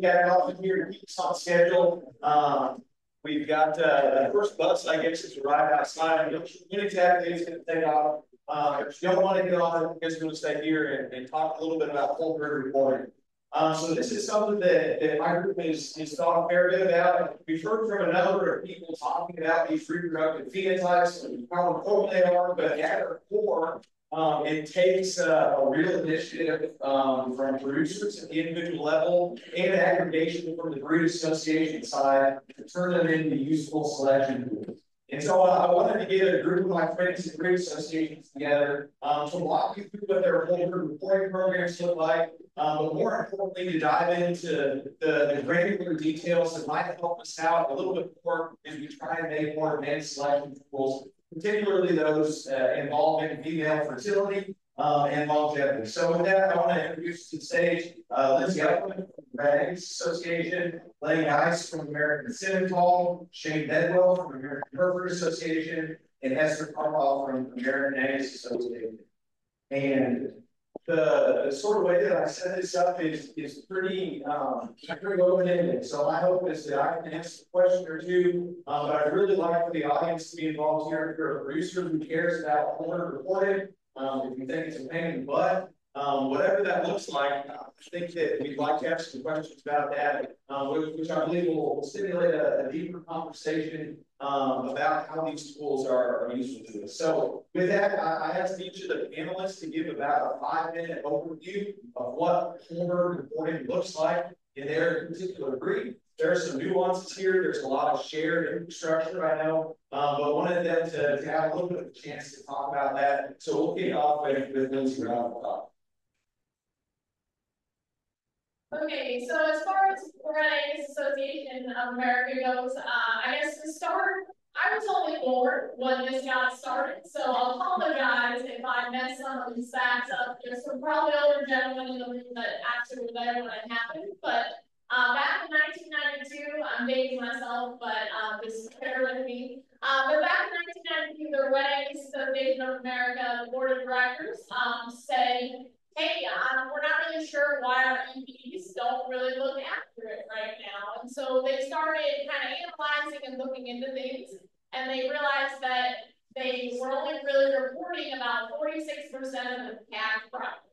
got off here to keep us on schedule. We've got the first bus, I guess, is arrived outside. When exactly it's going to take off. If you don't want to get off, I'm just going to stay here and talk a little bit about whole herd reporting. So this is something that my group is thought a fair bit about. We've heard from a number of people talking about these reproductive phenotypes and how important they are, but at their core, it takes a real initiative from producers at the individual level and aggregation from the breed association side to turn them into useful selection tools. And so I wanted to get a group of my friends and breed associations together to walk you through what their whole herd reporting programs look like, but more importantly, to dive into the granular details that might help us out a little bit more as we try and make more advanced selection tools, particularly those involving female fertility and longevity. So with that, I want to introduce to the stage Lindsay Upperman from the Angus Association, Giess from American Simmental, Shane Bedwell from American Hereford Association, and Esther Tarpoff from American Angus Association. And the sort of way that I set this up is pretty open-ended. So my hope is that I can answer a question or two, but I'd really like for the audience to be involved here. If you're a producer who cares about whole herd reporting, if you think it's a pain in the butt, whatever that looks like, I think that we'd like to have some questions about that, which I believe will stimulate a deeper conversation about how these tools are useful to us. So with that, I asked each of the panelists to give about a 5-minute overview of what whole herd reporting looks like in their particular breed. There are some nuances here. There's a lot of shared infrastructure, I know, but wanted them to have a little bit of a chance to talk about that. So we'll kick off with Lindsay right off the top. Okay, so as far as the Angus Association of America goes, I guess to start, I was only 4 when this got started, so I'll apologize if I mess some of these facts up. There's some probably older gentlemen in the room that actually were there when it happened, but back in 1992, I'm dating myself, but just bear with me. But back in 1992, the Angus Association of America, the board of directors, said, hey, we're not really sure why our EPs don't really look accurate right now. And so they started kind of analyzing and looking into things, and they realized that they were only really reporting about 46% of the calf crop.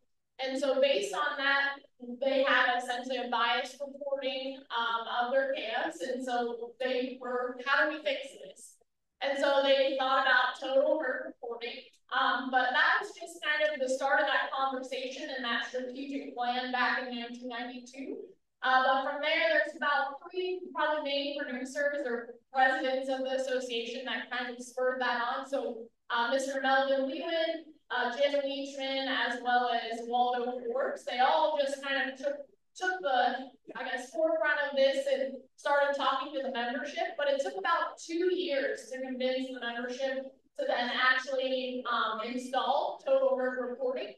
And so based on that, they had essentially a biased reporting of their calves. And so they were, how do we fix this? And so they thought about total herd reporting. But that was just kind of the start of that conversation and that strategic plan back in 1992. But from there, there's about 3 probably main producers or presidents of the association that kind of spurred that on. So Mr. Melvin Leland, Jim Leachman, as well as Waldo Forbes, they all just kind of took the, I guess, forefront of this and started talking to the membership. But it took about 2 years to convince the membership to then actually install total herd reporting.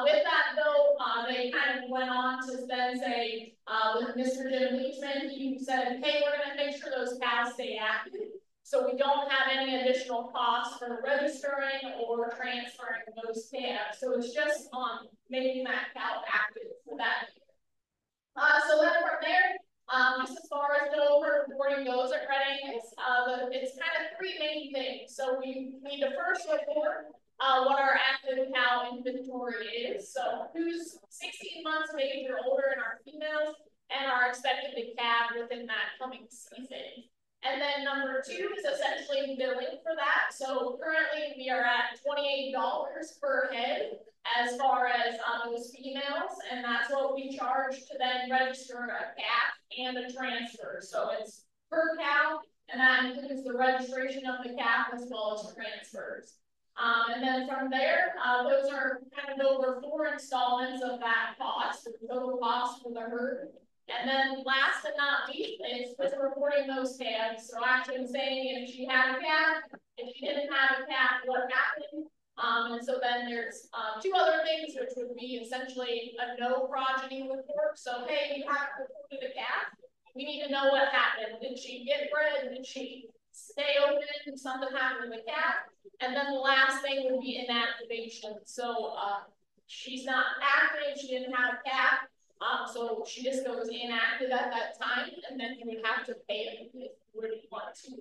With that, though, they kind of went on to then say, with Mr. Jim Leachman, he said, hey, we're going to make sure those cows stay active, so we don't have any additional costs for registering or transferring those calves. So it's just on making that cow active for that year. So then from there, just as far as total herd reporting goes at Angus, it's kind of 3 main things. So we need to first report what our active cow inventory is. So who's 16 months of age or older in our females and are expected to calve within that coming season. And then number 2 is essentially billing for that. So currently we are at $28 per head as far as those females, and that's what we charge to then register a calf and a transfer. So it's per cow, and that includes the registration of the calf as well as transfers. And then from there, those are kind of over 4 installments of that cost, the total cost for the herd. And then last but not least is with reporting those calves. So actually saying if she had a calf, if she didn't have a calf, what happened? And so then there's 2 other things, which would be essentially a no progeny report. So hey, you haven't reported a calf. We need to know what happened. Did she get bred? Did she stay open? Did something happen to the calf? And then the last thing would be inactivation. So she's not active. She didn't have a calf. So she just goes inactive at that time, and then you would have to pay it if you really want to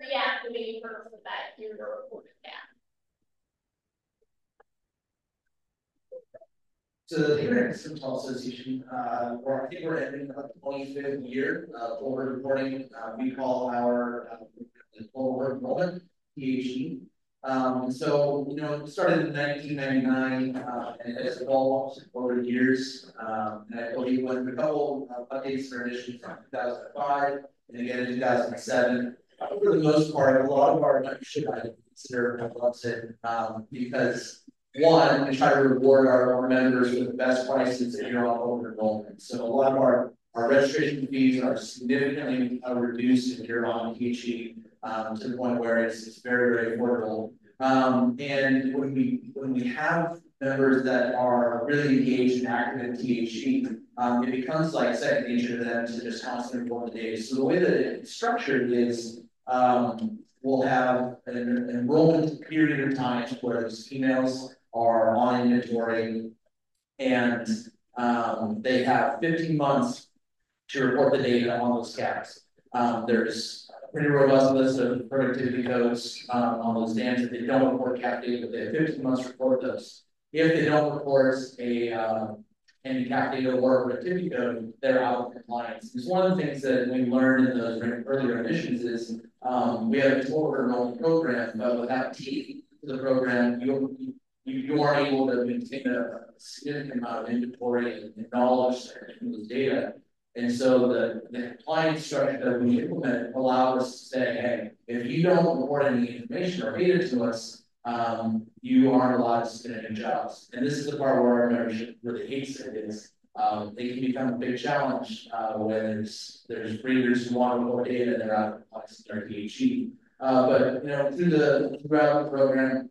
reactivate her for that year reported gap. So the Parent Simmental Association, or I think we're ending the 25th year of over reporting. We call our over enrollment PhD. So you know, it started in 1999 and it has evolved over the years. And I believe went through a couple updates and additions from 2005 and again in 2007. For the most part, a lot of our membership I consider loves it because one, we try to reward our members with the best prices if you're on over enrollment. So a lot of our registration fees are significantly reduced if you're on PhD to the point where it's very, very affordable. And when we have members that are really engaged and active in PhD, it becomes like second nature to them to just constantly report the data. So the way that it's structured is we'll have an enrollment period of time where those females are on inventory and they have 15 months to report the data on those caps. There's a pretty robust list of productivity codes on those dams. If they don't report cap data, they have 15 months to report those. If they don't report any cap data or productivity code, they're out of compliance. It's one of the things that we learned in those earlier editions is we have a total enrollment program, but without teeth to the program, you aren't able to maintain a significant amount of inventory and knowledge from those data. And so the compliance structure that we implement allowed us to say, hey, if you don't report any information or data to us, you aren't allowed to submit any jobs. And this is the part where our membership really hates it is they can become a big challenge when there's breeders who want to report data and they're out of compliance with their PhD. But you know, throughout the program,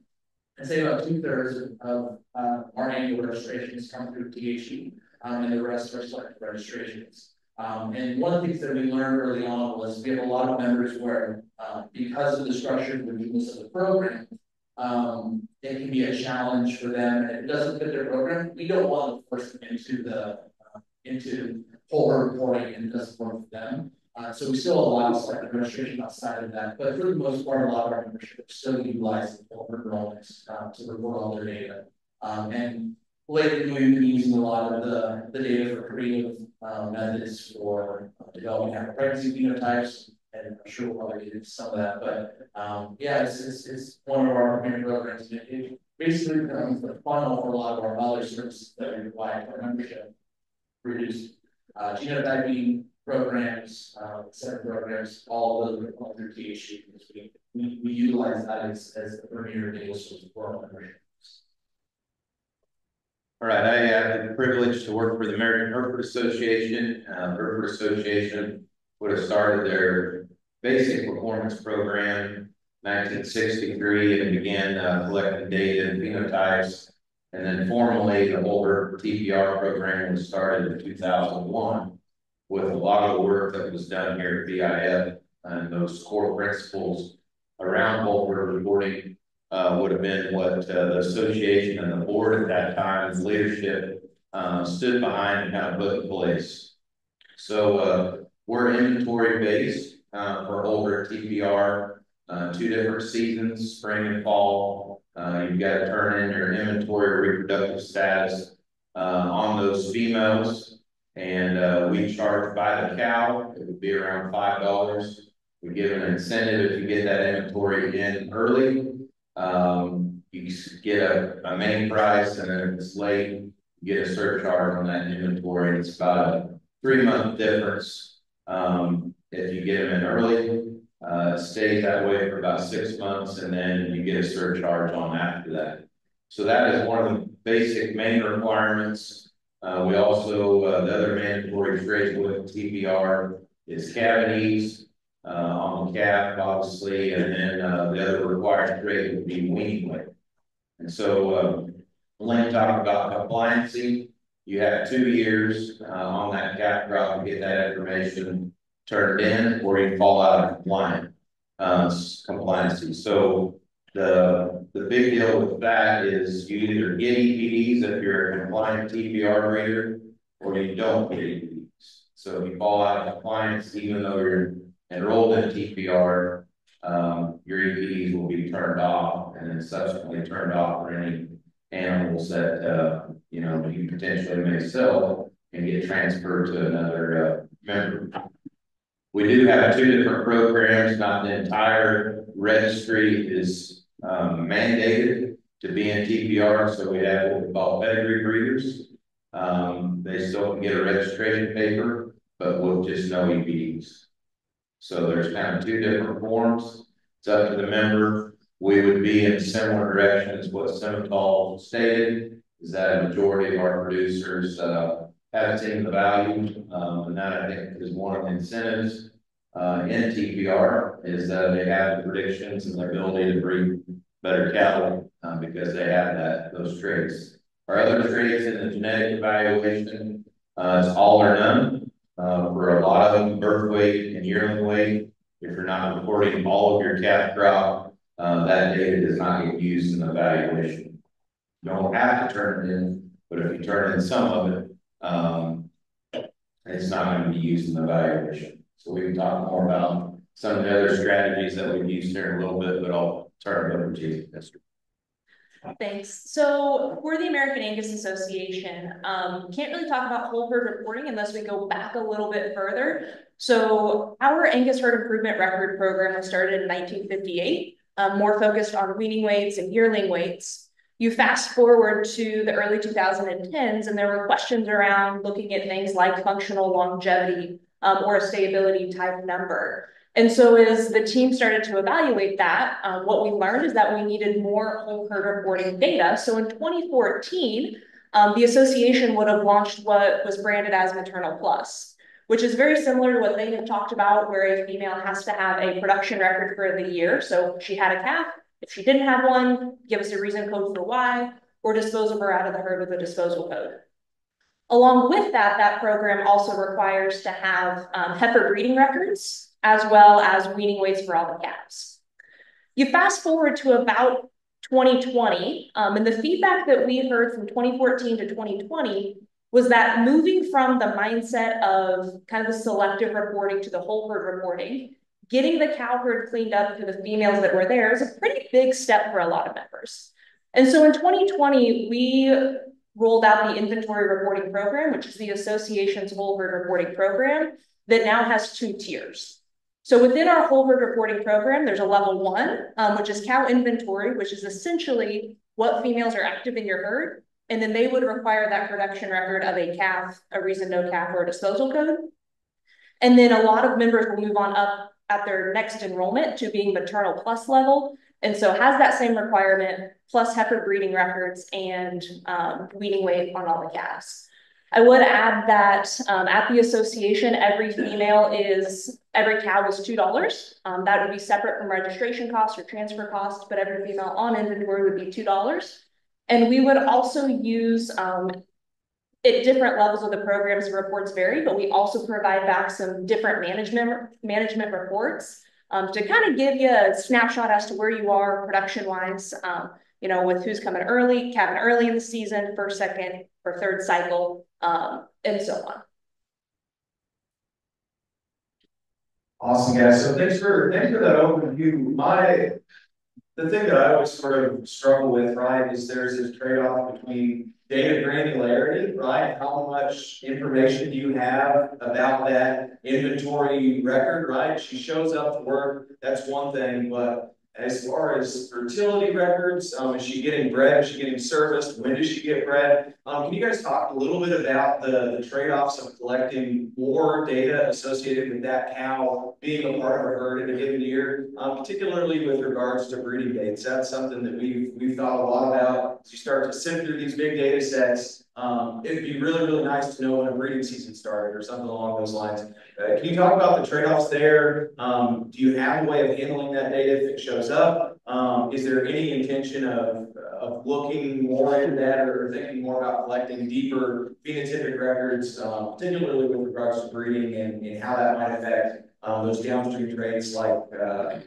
I'd say about 2/3 of our annual registrations come through PhD, and the rest are selective registrations. And one of the things that we learned early on was we have a lot of members where, because of the structure and the weakness of the program, it can be a challenge for them. And if it doesn't fit their program, we don't want to force them into whole reporting and it doesn't work for them. So we still allow selective registration outside of that, but for the most part, a lot of our membership still utilizes over enrollments to report all their data. And lately, we've been using a lot of the data for creative methods for developing our pregnancy phenotypes, and I'm sure we'll probably get into some of that. But yeah, it's one of our main programs. It basically becomes the funnel for a lot of our other services that we provide for membership. Produce genotyping programs, set programs, all of those are going through PhD because we utilize that as the premier data source for our membership. All right, I have the privilege to work for the American Hereford Association. Hereford Association would have started their basic performance program in 1963 and began collecting data and phenotypes. And then formally, the whole Hereford TPR program was started in 2001 with a lot of the work that was done here at BIF and those core principles around Hereford reporting. Would have been what the association and the board at that time, and leadership, stood behind and kind of put in place. So we're inventory based for older TPR, 2 different seasons, spring and fall. You've got to turn in your inventory reproductive status on those females, and we charge by the cow. It would be around $5. We give an incentive if you get that inventory in early. You get a main price, and then if it's late, you get a surcharge on that inventory. It's about a 3-month difference. If you get them in early, it stays that way for about 6 months, and then you get a surcharge on after that. So that is one of the basic main requirements. We also, the other mandatory traits with TPR is cavities. On the calf, obviously, and then the other required trait would be weaning weight. And so, Lynn talked about compliancy. You have 2 years on that calf crop to get that information turned in, or you fall out of compliancy. So the big deal with that is you either get EPDs if you're a compliant TPR breeder, or you don't get EPDs. So if you fall out of compliance, even though you're enrolled in TPR, your EPDs will be turned off and then subsequently turned off for any animals that you know, you potentially may sell and get transferred to another member. We do have 2 different programs. Not the entire registry is mandated to be in TPR, so we have what we call pedigree breeders. They still can get a registration paper, but with just no EPDs. So there's kind of 2 different forms. It's up to the member. We would be in a similar direction as what Simmental stated, is that a majority of our producers have seen the value, and that I think is one of the incentives in TPR, is that they have the predictions and the ability to breed better cattle because they have those traits. Our other traits in the genetic evaluation is all or none. For a lot of them, birth weight and yearling weight. If you're not reporting all of your calf crop, that data does not get used in the evaluation. You don't have to turn it in, but if you turn in some of it, it's not going to be used in the evaluation. So we can talk more about some of the other strategies that we've used here in a little bit, but I'll turn it over to you, Esther. Thanks. So for the American Angus Association, can't really talk about whole herd reporting unless we go back a little bit further. So our Angus herd improvement record program was started in 1958, more focused on weaning weights and yearling weights. You fast forward to the early 2010s, and there were questions around looking at things like functional longevity or a stability type number. And so as the team started to evaluate that, what we learned is that we needed more whole herd reporting data. So in 2014, the association would have launched what was branded as Maternal Plus, which is very similar to what they had talked about, where a female has to have a production record for the year. So she had a calf. If she didn't have one, give us a reason code for why, or dispose of her out of the herd with a disposal code. Along with that, that program also requires to have heifer breeding records, as well as weaning weights for all the calves. You fast forward to about 2020, and the feedback that we heard from 2014 to 2020 was that moving from the mindset of kind of the selective reporting to the whole herd reporting, getting the cow herd cleaned up to the females that were there is a pretty big step for a lot of members. And so in 2020, we rolled out the inventory reporting program, which is the association's whole herd reporting program that now has 2 tiers. So within our whole herd reporting program, there's a level 1, which is cow inventory, which is essentially what females are active in your herd. And then they would require that production record of a calf, a reason no calf, or a disposal code. And then a lot of members will move on up at their next enrollment to being Maternal Plus level. And so has that same requirement, plus heifer breeding records and weaning weight on all the calves. I would add that at the association, every cow is $2. That would be separate from registration costs or transfer costs, but every female on inventory would be $2. And we would also use, at different levels of the programs, the reports vary, but we also provide back some different management reports to kind of give you a snapshot as to where you are production-wise, you know, with who's coming early, calving early in the season, first, second, or third cycle, and so on. Awesome, guys. So thanks for that overview. The thing that I always sort of struggle with, right, is there's this trade-off between data granularity, right? How much information do you have about that inventory record, right? She shows up to work, that's one thing, but as far as fertility records, is she getting bred? Is she getting serviced? When does she get bred? Can you guys talk a little bit about the trade-offs of collecting more data associated with that cow being a part of a herd in a given year, particularly with regards to breeding dates? That's something that we've thought a lot about. As you start to sift through these big data sets, it'd be really, really nice to know when a breeding season started or something along those lines. Can you talk about the trade-offs there? Do you have a way of handling that data if it shows up? Is there any intention of looking more into that or thinking more about collecting deeper phenotypic records, particularly with regards to breeding and how that might affect those downstream traits like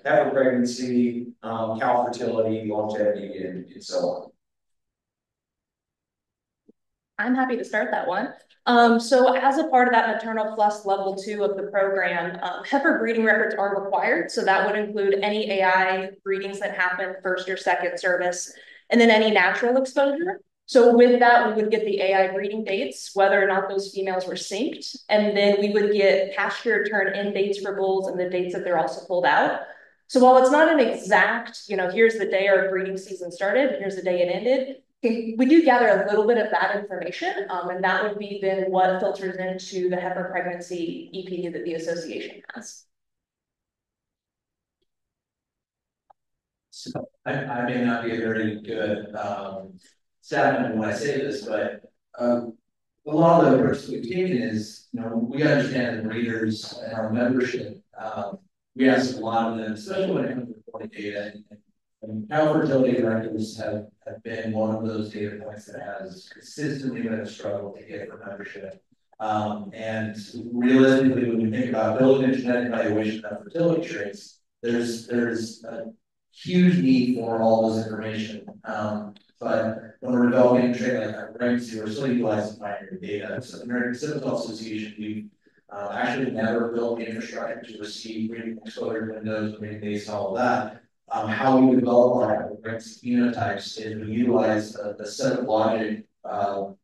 heifer pregnancy, cow fertility, longevity, and so on? I'm happy to start that one. So as a part of that maternal plus level 2 of the program, heifer breeding records are required. So that would include any AI breedings that happen first or second service, and then any natural exposure. So with that, we would get the AI breeding dates, whether or not those females were synced, and then we would get pasture turn in dates for bulls and the dates that they're also pulled out. So while it's not an exact, here's the day our breeding season started, here's the day it ended, we do gather a little bit of that information, and that would be then what filters into the heifer pregnancy EPD that the association has. So I may not be a very good staff member when I say this, but a lot of the approach that we've taken is, we understand the breeders and our membership. We ask a lot of them, especially when it comes to reporting data. And cow fertility records have been one of those data points that has consistently been a struggle to get for membership. And realistically, when you think about building a genetic evaluation of fertility traits, there's a huge need for all this information. But when we're developing a trait like our pregnancy, we're still utilizing binary data. So the American Simmental Association, we actually never built the infrastructure to receive breeding exposure windows, breeding dates, and all of that. How we develop our pregnancy phenotypes is we utilize a set of logic from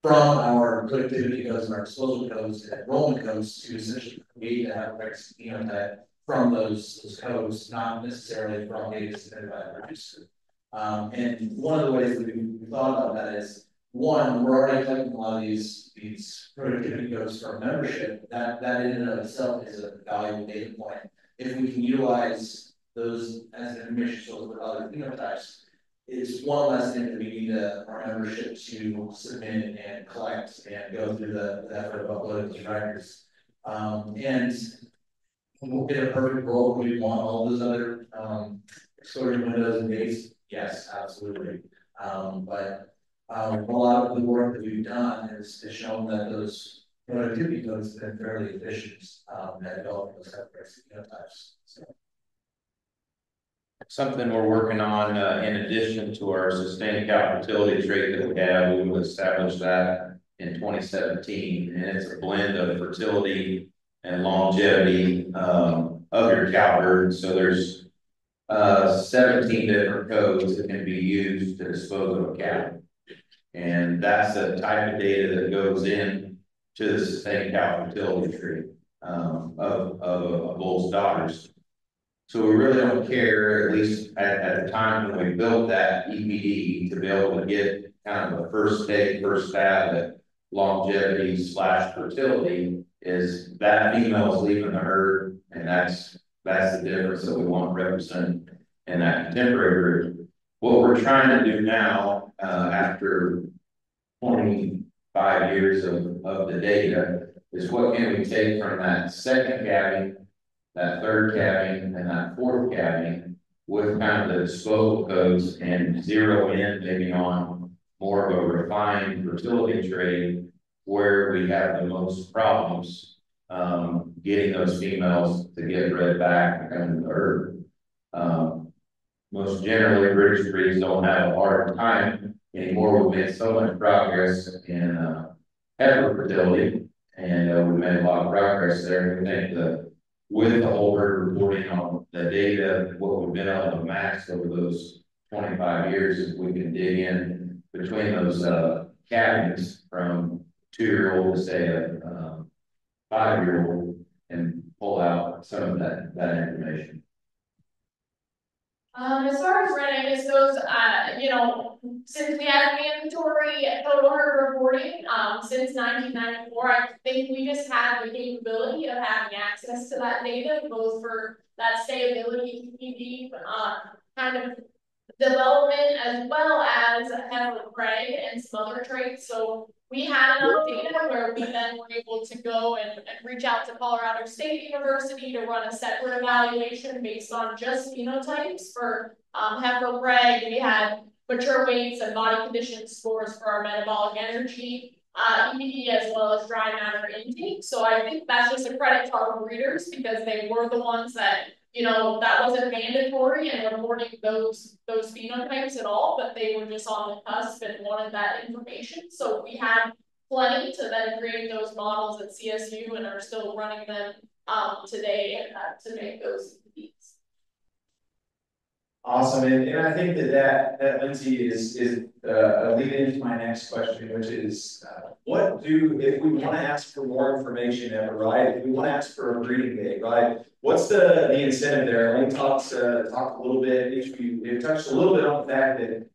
our productivity codes and our disposal codes and enrollment codes to essentially create a pregnancy phenotype from those codes, not necessarily from data submitted by the producer. And one of the ways that we thought about that is, one, we're already collecting a lot of these productivity codes from membership. That in and of itself is a valuable data point. If we can utilize those as information source for other phenotypes, it's one less thing that we need our membership to submit and collect and go through the effort of uploading those records. And we'll get a perfect world where we want all those other exposure windows and dates. Yes, absolutely. But a lot of the work that we've done has shown that those productivity codes have been fairly efficient at developing those phenotypes. So. Something we're working on in addition to our sustained cow fertility trait that we have, we will establish that in 2017, and it's a blend of fertility and longevity of your cow herd. So there's 17 different codes that can be used to dispose of a cow, and that's the type of data that goes in to the sustained cow fertility trait of a bull's daughters. So we really don't care, at least at the time when we built that EPD, to be able to get kind of a first stab at longevity / fertility, is that female is leaving the herd, and that's the difference that we want to represent in that contemporary group. What we're trying to do now, after 25 years of the data, is what can we take from that second calving, that third calving, and that fourth calving with kind of the disposal codes and zero in maybe on more of a refined fertility trait where we have the most problems getting those females to get bred back and come into the herd. Most generally, British breeds don't have a hard time anymore. We've made so much progress in heifer fertility, and we've made a lot of progress there. We think that with the whole herd reporting on the data, what we've been able to max over those 25 years, if we can dig in between those calvings from 2-year-old to say a 5-year-old and pull out some of that information. As far as red Angus goes, since we have mandatory total herd reporting since 1994, I think we just have the capability of having access to that data, both for that stability EPD kind of development, as well as heifer prey and some other traits. So we had enough data where we then were able to go and reach out to Colorado State University to run a separate evaluation based on just phenotypes for heifer prey. We had mature weights and body condition scores for our metabolic energy EPD, as well as dry matter intake. So I think that's just a credit to our breeders, because they were the ones that that wasn't mandatory and reporting those phenotypes at all, but they were just on the cusp and wanted that information. So we had plenty to then create those models at CSU and are still running them today to make those leads. Awesome, and I think that Lindsay is a lead into my next question, which is if we want to ask for more information ever, right? If we want to ask for a breeding date, right? What's the incentive there? Lane talked a little bit. It touched a little bit on the fact that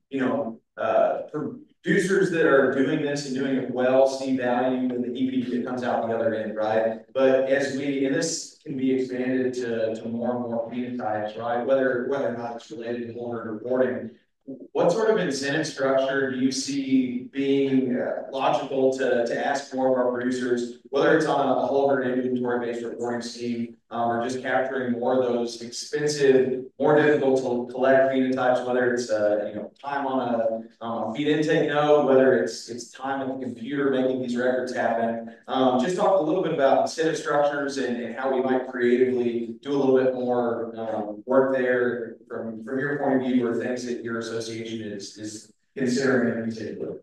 producers that are doing this and doing it well see value in the EPD that comes out the other end, right? But and this can be expanded to more and more phenotypes, right? Whether or not it's related to whole herd reporting. What sort of incentive structure do you see being logical to ask more of our producers, whether it's on a whole herd inventory-based reporting scheme, or just capturing more of those expensive, more difficult to collect phenotypes, whether it's time on a feed intake node, whether it's time on the computer making these records happen. Just talk a little bit about incentive structures and how we might creatively do a little bit more work there from your point of view, or things that your association is considering in particular.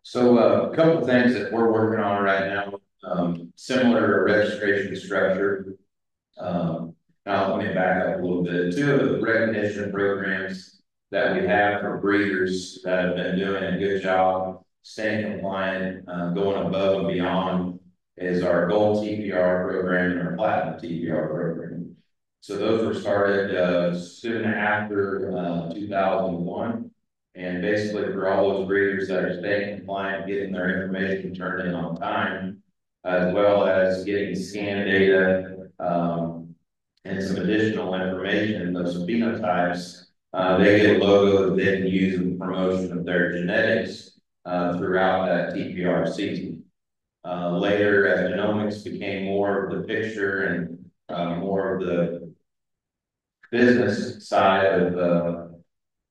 So a couple of things that we're working on right now, similar to registration structure. Now let me back up a little bit. Two of the recognition programs that we have for breeders that have been doing a good job staying compliant, going above and beyond, is our Gold TPR program and our Platinum TPR program. So those were started soon after 2001. And basically for all those breeders that are staying compliant, getting their information turned in on time, as well as getting scan data and some additional information, those phenotypes, they get a logo that they can use in the promotion of their genetics throughout that TPR season. Later, as genomics became more of the picture and more of the business side of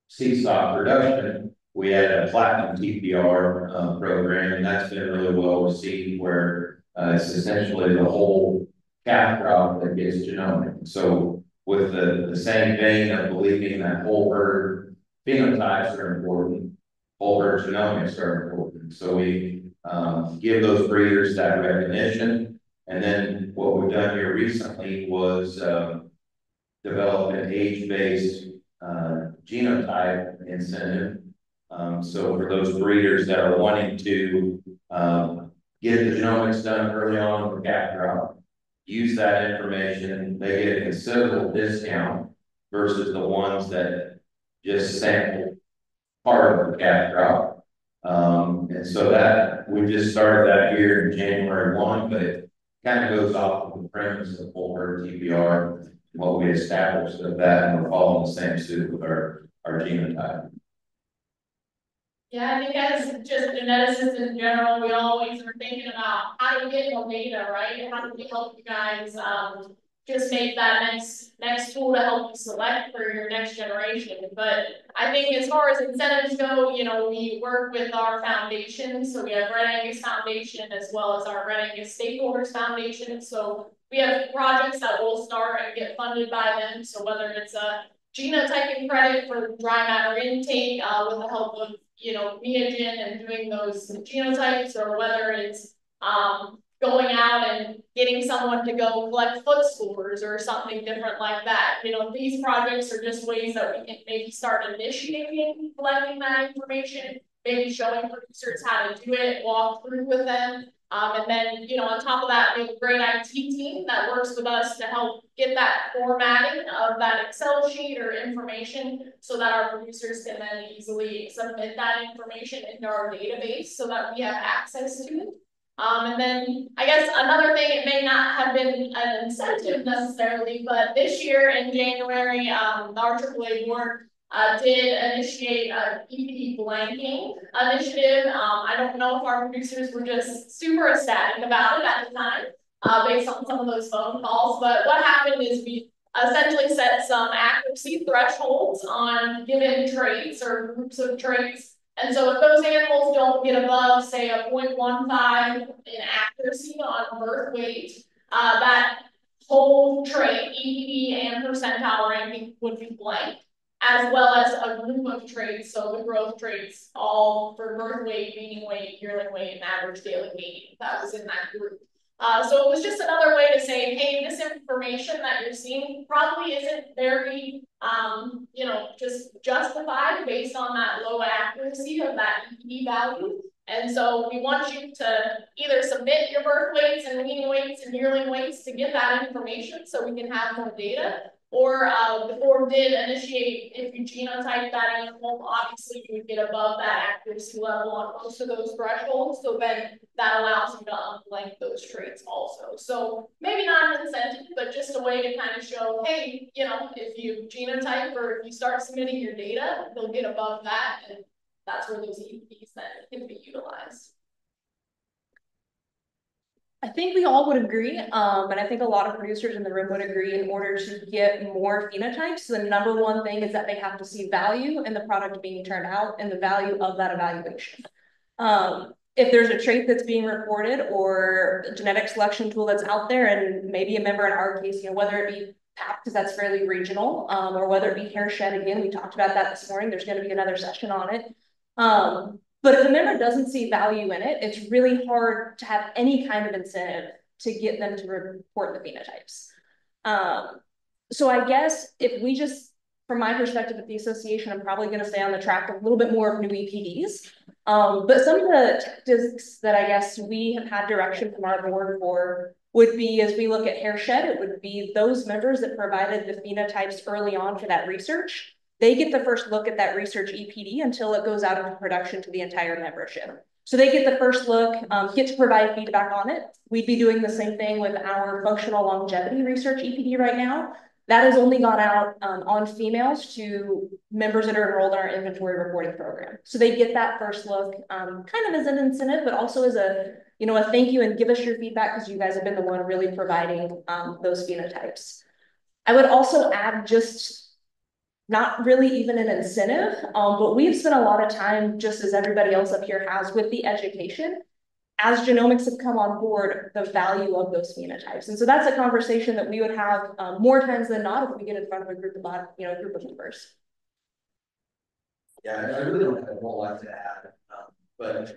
C-stock production, we had a Platinum TPR program, and that's been really well received, where it's essentially the whole calf crop that gets genomic. So with the same vein of believing that whole herd phenotypes are important, whole herd genomics are important. So we give those breeders that recognition. And then what we've done here recently was develop an age-based genotype incentive. So for those breeders that are wanting to get the genomics done early on in the calf crop, use that information, they get a considerable discount versus the ones that just sample part of the calf crop. And so that we just started that here in January 1, but it kind of goes off of the premise of whole herd TPR, what we established of that, and we're following the same suit with our genotype. Yeah, I think as just geneticists in general, we always are thinking about how do we get more data, right? How do we help you guys just make that next tool to help you select for your next generation? But I think as far as incentives go, we work with our foundation. So we have Red Angus Foundation as well as our Red Angus Stakeholders Foundation. So we have projects that will start and get funded by them. So whether it's a genotyping credit for dry matter intake with the help of Neogen and doing those genotypes, or whether it's going out and getting someone to go collect foot scores or something different like that. These projects are just ways that we can maybe start initiating collecting that information, maybe showing producers how to do it, walk through with them. And then, on top of that, we have a great IT team that works with us to help get that formatting of that Excel sheet or information so that our producers can then easily submit that information into our database so that we have access to it. And then I guess another thing, it may not have been an incentive necessarily, but this year in January, our AAA board did initiate an EPD blanking initiative. I don't know if our producers were just super ecstatic about it at the time, based on some of those phone calls, but what happened is we essentially set some accuracy thresholds on given traits or groups of traits. And so if those animals don't get above, say, a 0.15 in accuracy on birth weight, that whole trait, EPD and percentile ranking would be blank, as well as a group of traits, so the growth traits, all for birth weight, weaning weight, yearling weight, and average daily weight, that was in that group. So it was just another way to say, hey, this information that you're seeing probably isn't very, you know, just justified based on that low accuracy of that EPD value. And so we want you to either submit your birth weights and weaning weights and yearling weights to get that information so we can have more data. Or the board did initiate, if you genotype that animal, obviously you would get above that accuracy level on most of those thresholds. So then that allows you to unblank those traits also. So maybe not an incentive, but just a way to kind of show, hey, you know, if you genotype or if you start submitting your data, they'll get above that. And that's where those EPs then can be utilized. I think we all would agree, and I think a lot of producers in the room would agree, in order to get more phenotypes, the number one thing is that they have to see value in the product being turned out and the value of that evaluation. If there's a trait that's being reported or a genetic selection tool that's out there, and maybe a member in our case, you know, whether it be PAP, because that's fairly regional, or whether it be hair shed, again, we talked about that this morning, there's going to be another session on it. But if a member doesn't see value in it, it's really hard to have any kind of incentive to get them to report the phenotypes. So I guess if we just, from my perspective at the association, I'm probably going to stay on the track of a little bit more of new EPDs. But some of the tactics that I guess we have had direction from our board for would be, as we look at hair shed, it would be those members that provided the phenotypes early on for that research. They get the first look at that research EPD until it goes out into production to the entire membership. So they get the first look, get to provide feedback on it. We'd be doing the same thing with our functional longevity research EPD right now. That has only gone out on females to members that are enrolled in our inventory reporting program. So they get that first look kind of as an incentive, but also as a, you know, a thank you and give us your feedback because you guys have been the one really providing those phenotypes. I would also add just not really even an incentive, but we've spent a lot of time, just as everybody else up here has, with the education. As genomics have come on board, the value of those phenotypes. And so that's a conversation that we would have more times than not if we get in front of a group of, group of members. Yeah, I really don't have a whole lot to add, but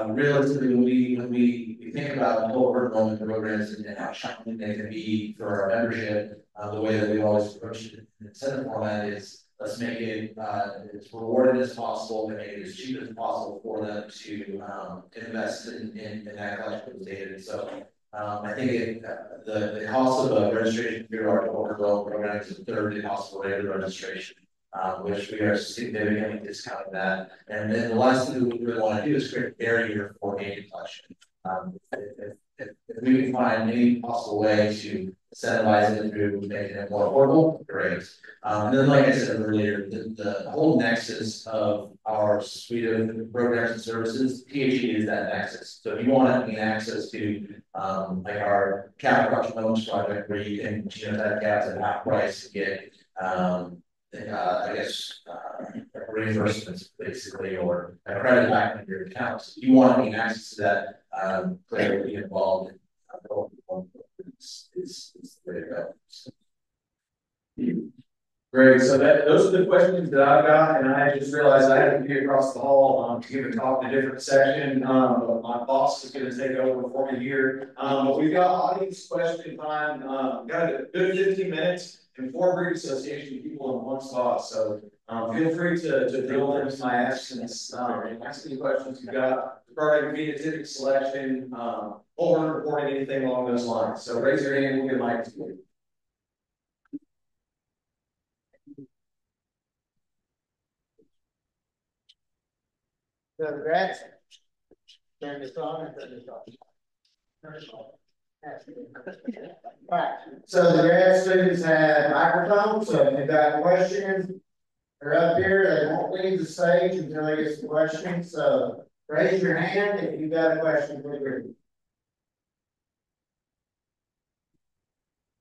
realistically, when we think about cohort enrollment programs and how challenging they can be for our membership, the way that we always approach it in the incentive format is let's make it as rewarding as possible and make it as cheap as possible for them to invest in that collection of data. And so I think the cost of a registration through our cohort enrollment program is a third the cost of a regular registration. Which we are significantly discounting that. And then the last thing we really want to do is create a barrier for data collection. If we can find any possible way to incentivize it through making it more affordable, great. And then, like I said earlier, the whole nexus of our suite of programs and services, PhD is that nexus. So if you want to gain access to like our cat production loans project, where you can genotype cats at half price and get I guess reimbursements basically, or a credit back in your accounts. If you want to gain access to that, clearly involved is the way to go. Great. So those are the questions that I've got, and I just realized I had to be across the hall to give a talk in a different section. But my boss is going to take over for me here. But we've got audience question time. Got a good 15 minutes. And 4 breed association people in one spot. So feel free to drill into my absence and ask any questions you've got regarding phenotypic selection, or reporting, anything along those lines. So raise your hand and we'll get a mic to you. So the grass, turn this on and turn this off. Right. So the grad students have microphones, so if you've got questions, they're up here, they won't leave the stage until they get some questions. So raise your hand if you've got a question for the group.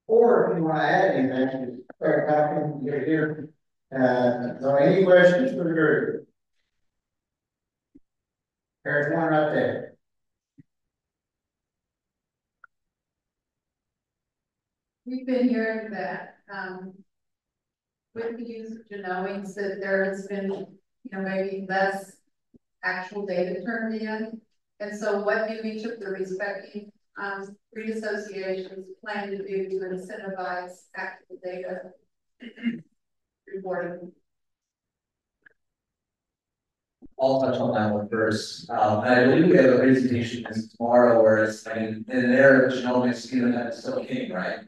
Or if you want to add anything, just start talking, you're here. So any questions for the group? There's one right there. we've been hearing that, with the use of genomics, that there has been, maybe less actual data turned in. And so what do each of the respective breed associations plan to do to incentivize actual data reporting? I'll touch on that one first. And I believe we have a presentation tomorrow where it's in an era of genomics, phenotype is still king, right?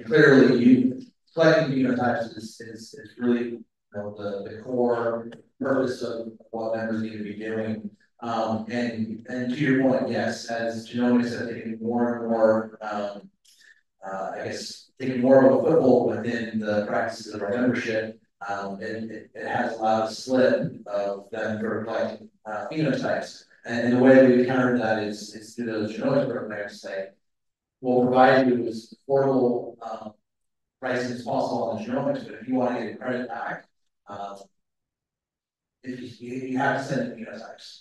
Clearly, collecting phenotypes is really the core purpose of what members need to be doing. And to your point, yes, as genomics have taken more and more, I guess, taking more of a foothold within the practices of our membership, it has allowed a slip of them for collecting phenotypes. And the way we counter that is through those genomics programs say, we'll provide you as affordable pricing as possible on the genomics, but if you want to get credit back, if you have to send in phenotypes.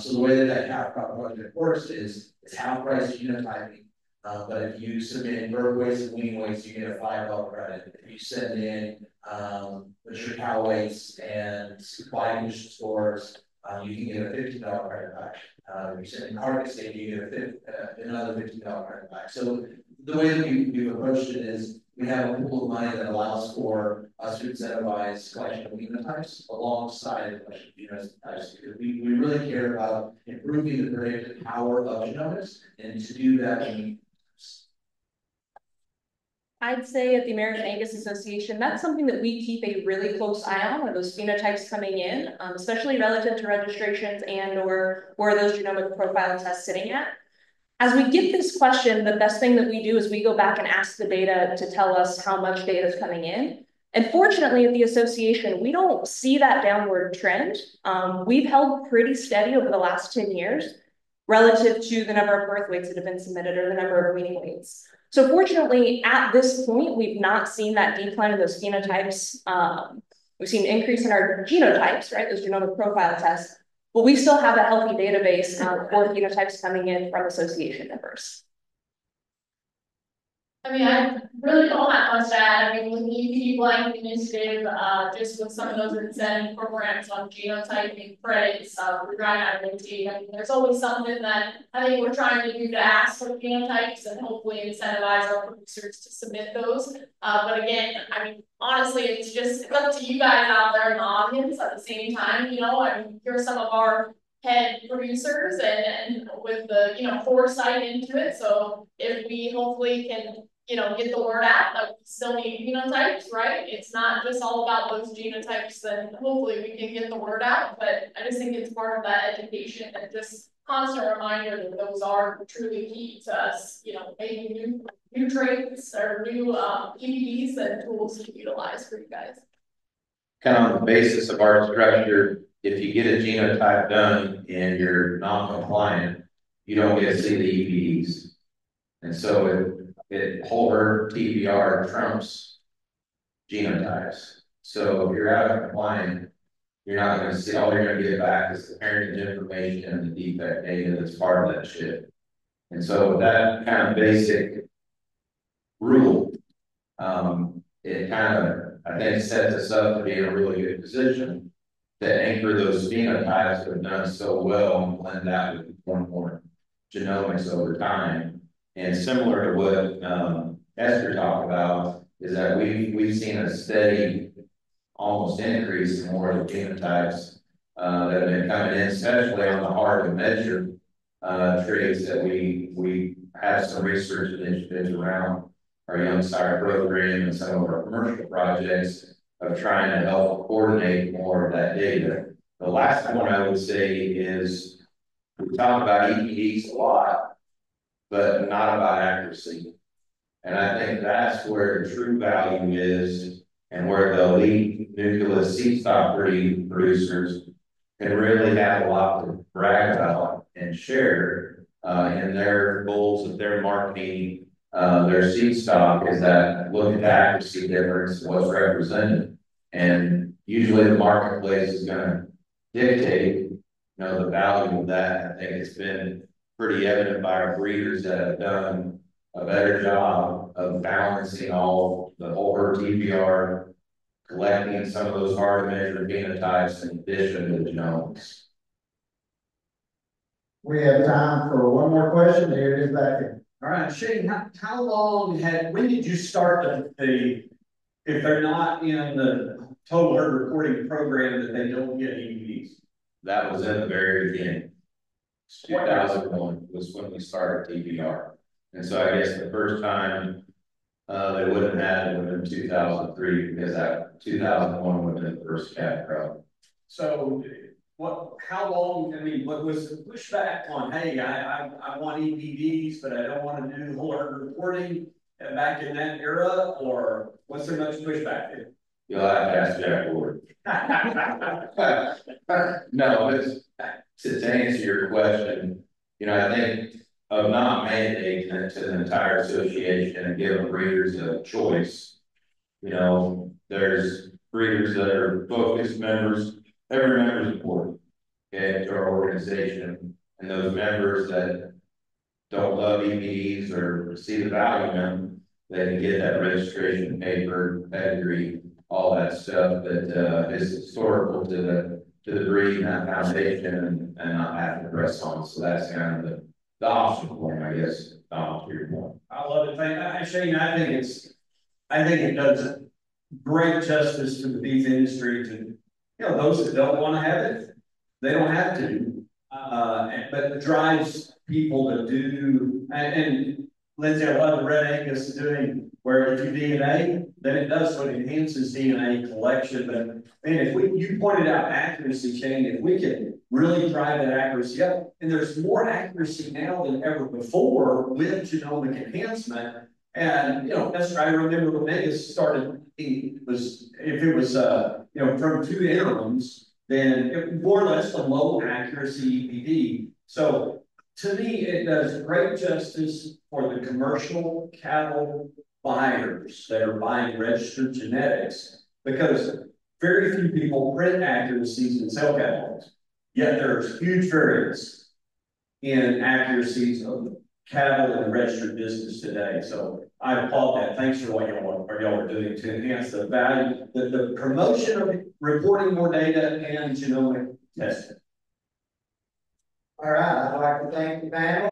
So the way that half project works is it's half price genotyping. But if you submit birth weights and weaning weights, you get a $5 credit. If you send in mature cow weights and body condition scores, you can get a $15 credit back. If you send in carcass data, you get another $15 credit back. So the way that we've approached it is we have a pool of money that allows for us to incentivize collection of phenotypes alongside the collection of genotypes, because we really care about improving the predictive power of genomics, and to do that we need. I'd say at the American Angus Association, that's something that we keep a really close eye on, are those phenotypes coming in, especially relative to registrations and or where those genomic profile tests sitting at. As we get this question, the best thing that we do is we go back and ask the data to tell us how much data is coming in. And fortunately, at the association, we don't see that downward trend. We've held pretty steady over the last 10 years relative to the number of birth weights that have been submitted or the number of weaning weights. So fortunately, at this point, we've not seen that decline in those phenotypes. We've seen an increase in our genotypes, right? Those genomic profile tests. But we still have a healthy database for phenotypes coming in from association members. I mean, I really don't have much to add. I mean, with the UPD blanket initiative, just with some of those incentive programs on genotyping credits, we're trying out Lindsay. I mean, there's always something that I think we're trying to do to ask for phenotypes and hopefully incentivize our producers to submit those. But again, I mean, honestly, it's up to you guys out there in the audience at the same time. I mean, here's some of our head producers and with the foresight into it. So if we hopefully can get the word out that we still need phenotypes, right? It's not just all about those genotypes, then hopefully we can get the word out. But I just think it's part of that education and just constant reminder that those are truly key to us, maybe new traits or new EPDs and tools to utilize for you guys. Kind of on the basis of our structure, if you get a genotype done and you're non-compliant, you don't get to see the EPDs. And so whole herd TBR trumps genotypes. So if you're out of compliant, you're not going to see, all you're going to get back is the parentage information and the defect data that's part of that shit. And so with that kind of basic rule, it kind of, I think, sets us up to be in a really good position to anchor those phenotypes that have done so well and blend that with more genomics over time. And similar to what Esther talked about, is that we've seen a steady, almost increase in more of the phenotypes that have been coming in, especially on the hard to measure traits that we have some research initiatives around our Young Sire program and some of our commercial projects of trying to help coordinate more of that data. The last one I would say is we talk about EPDs a lot, but not about accuracy. And I think that's where the true value is, and where the elite nucleus seed stock breed producers can really have a lot to brag about and share in their goals of their marketing, their seed stock, is that look at the accuracy difference, what's represented. And usually the marketplace is going to dictate, the value of that. I think it's been pretty evident by our breeders that have done a better job of balancing all the whole herd TBR, collecting some of those hard to measure phenotypes in addition to the genomics. We have time for one more question. Here it is back here. All right, Shane, how long when did you start if they're not in the total herd reporting program that they don't get EVs? That was in the very beginning. 2001 was when we started TBR. And so I guess the first time they wouldn't have it would have been 2003 because that 2001 would have been the first cat crop. So how long, I mean, what was the pushback on, hey, I want EPDs, but I don't want to do whole herd reporting back in that era, or what's there much pushback there? You'll have to ask Jack Ward. No, to answer your question, you know, I think of not mandating it to the entire association and giving breeders a choice. You know, there's breeders that are focused members. Every member is important, okay, to our organization, and those members that don't love EPDs or see the value in them, they can get that registration paper, pedigree, all that stuff that is historical to the breed and that foundation, and not have to press on. So that's kind of the optional point, I guess. To your point. I love it. Shane, I think it does great justice to the beef industry to, you know, those that don't want to have it, they don't have to. But it drives people to do, and Lindsay, I love the Red Angus is doing, where if you DNA, then it does what enhances DNA collection. But man, if you pointed out accuracy, Shane, if we can really drive that accuracy up, and there's more accuracy now than ever before with genomic enhancement. And you know, Esther, I remember when Angus started, if it was you know, from 2 interims, then it more or less a low accuracy EPD. So to me, it does great justice for the commercial cattle buyers that are buying registered genetics, because very few people print accuracies in cell catalogs. Yet there's huge variance in accuracies of cattle in the registered business today. So I applaud that. Thanks for what y'all are doing to enhance the value, the promotion of reporting more data and genomic testing. All right, I'd like to thank the panel.